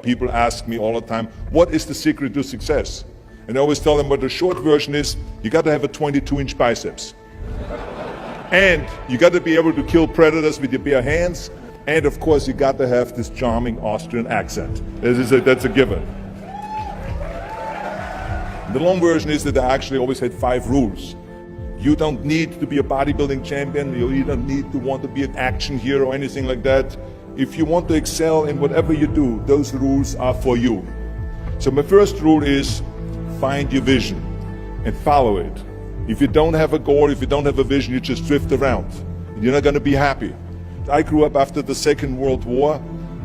people ask me all the time, what is the secret to success? And I always tell them, but the short version is, you got to have a 22-inch biceps. And you got to be able to kill predators with your bare hands. And of course, you got to have this charming Austrian accent. That's a given. The long version is that I actually always had 5 rules. You don't need to be a bodybuilding champion. You don't need to want to be an action hero or anything like that. If you want to excel in whatever you do, those rules are for you. So my first rule is find your vision and follow it. If you don't have a goal, if you don't have a vision, you just drift around. You're not going to be happy. I grew up after the Second World War.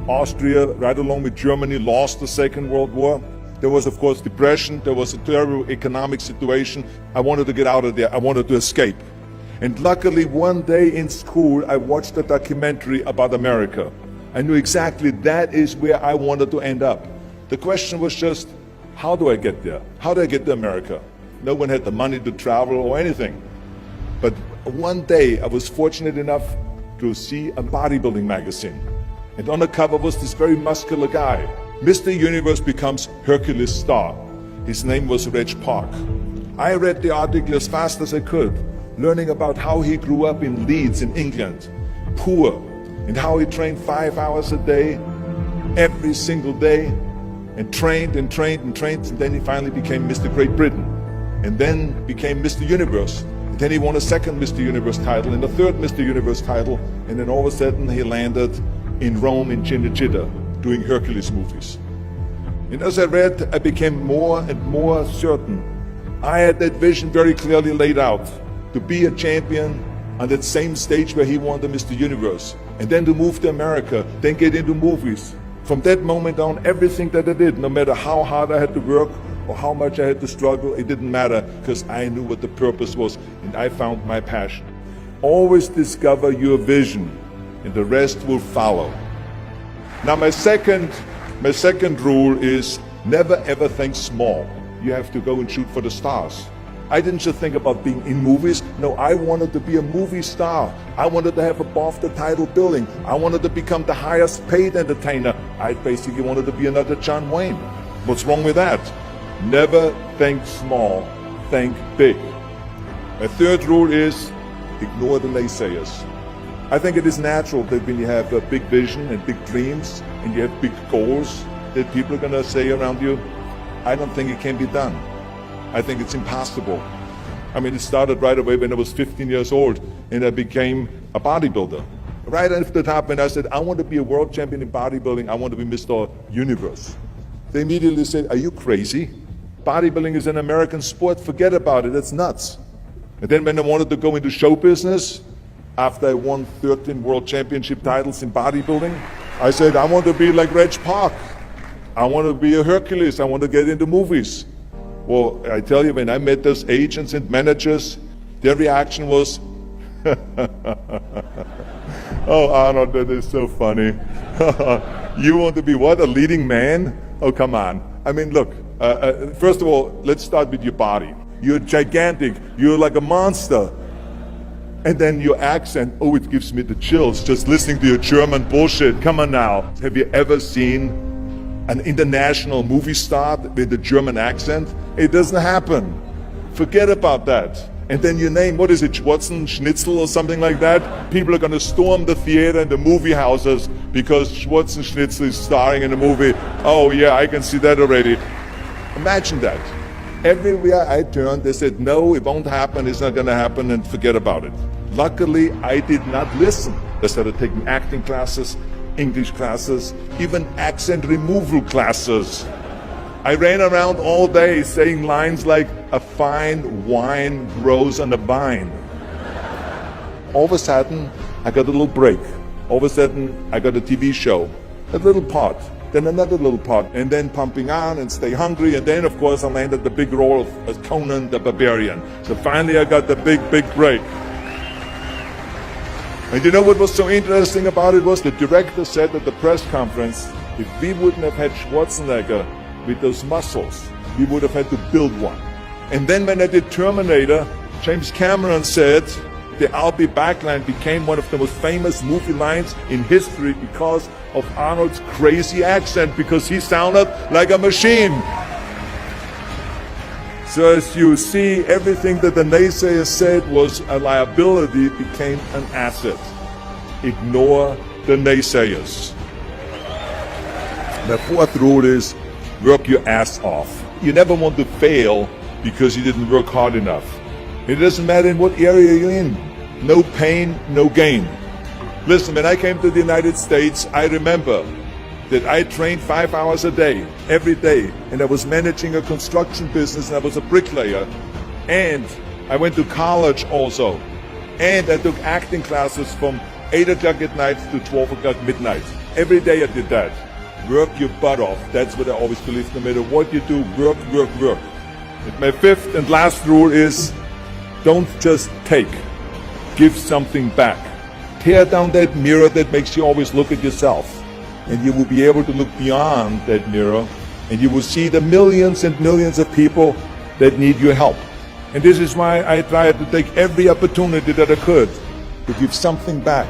Austria, right along with Germany, lost the Second World War. There was, of course, depression. There was a terrible economic situation. I wanted to get out of there. I wanted to escape. And luckily, one day in school, I watched a documentary about America. I knew exactly that is where I wanted to end up. The question was just, how do I get there? How do I get to America? No one had the money to travel or anything. But one day, I was fortunate enough to see a bodybuilding magazine. And on the cover was this very muscular guy. Mr. Universe becomes Hercules star. His name was Reg Park. I read the article as fast as I could, learning about how he grew up in Leeds in England, poor, and how he trained 5 hours a day, every single day, and trained and trained and trained, and then he finally became Mr. Great Britain, and then became Mr. Universe. And then he won a second Mr. Universe title and a third Mr. Universe title, and then all of a sudden he landed in Rome in Cinecittà, doing Hercules movies. And as I read, I became more and more certain. I had that vision very clearly laid out, to be a champion on that same stage where he won the Mr. Universe, and then to move to America, then get into movies. From that moment on, everything that I did, no matter how hard I had to work or how much I had to struggle, it didn't matter, because I knew what the purpose was, and I found my passion. Always discover your vision, and the rest will follow. Now my second rule is never ever think small. You have to go and shoot for the stars. I didn't just think about being in movies. No, I wanted to be a movie star. I wanted to have above the title billing. I wanted to become the highest paid entertainer. I basically wanted to be another John Wayne. What's wrong with that? Never think small, think big. My third rule is ignore the naysayers. I think it is natural that when you have a big vision and big dreams and you have big goals, that people are going to say around you, I don't think it can be done. I think it's impossible. I mean, it started right away when I was 15 years old and I became a bodybuilder. Right after the top, when I said, I want to be a world champion in bodybuilding, I want to be Mr. Universe. They immediately said, are you crazy? Bodybuilding is an American sport, forget about it, it's nuts. And then when I wanted to go into show business, after I won 13 world championship titles in bodybuilding, I said, I want to be like Reg Park. I want to be a Hercules. I want to get into movies. Well, I tell you, when I met those agents and managers, their reaction was, oh, Arnold, that is so funny. You want to be what, a leading man? Oh, come on. I mean, look, first of all, let's start with your body. You're gigantic. You're like a monster. And then your accent, oh, it gives me the chills just listening to your German bullshit. Come on now. Have you ever seen an international movie star with a German accent? It doesn't happen. Forget about that. And then your name, what is it, Schnitzel or something like that? People are going to storm the theater and the movie houses because Schnitzel is starring in a movie. Oh yeah, I can see that already. Imagine that. Everywhere I turned, they said, no, it won't happen, it's not going to happen, and forget about it. Luckily, I did not listen. I started taking acting classes, English classes, even accent removal classes. I ran around all day saying lines like, a fine wine grows on a vine. All of a sudden, I got a little break. All of a sudden, I got a TV show, a little part. Then another little part, and then pumping on and stay hungry, and then of course I landed the big role as Conan the Barbarian. So finally I got the big break. And you know what was so interesting about it was the director said at the press conference, if we wouldn't have had Schwarzenegger with those muscles, we would have had to build one. And then when I did Terminator, James Cameron said, the "I'll be back" line became one of the most famous movie lines in history because of Arnold's crazy accent, because he sounded like a machine. So as you see, everything that the naysayers said was a liability became an asset. Ignore the naysayers. The fourth rule is work your ass off. You never want to fail because you didn't work hard enough. It doesn't matter in what area you're in. No pain, no gain. Listen, when I came to the United States, I remember that I trained 5 hours a day, every day, and I was managing a construction business, and I was a bricklayer, and I went to college also, and I took acting classes from 8 o'clock at night to 12 o'clock midnight. Every day I did that. Work your butt off. That's what I always believe. No matter what you do, work, work, work. And my fifth and last rule is don't just take. Give something back. Tear down that mirror that makes you always look at yourself. And you will be able to look beyond that mirror, and you will see the millions and millions of people that need your help. And this is why I tried to take every opportunity that I could to give something back.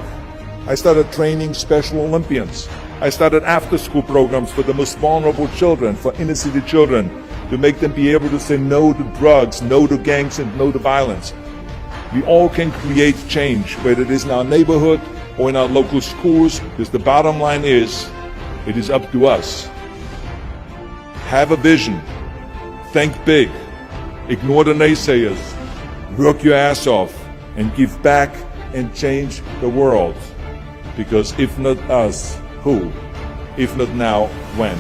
I started training Special Olympians. I started after-school programs for the most vulnerable children, for inner city children, to make them be able to say no to drugs, no to gangs, and no to violence. We all can create change, whether it is in our neighborhood or in our local schools, because the bottom line is, it is up to us. Have a vision. Think big. Ignore the naysayers. Work your ass off and give back and change the world. Because if not us, who? If not now, when?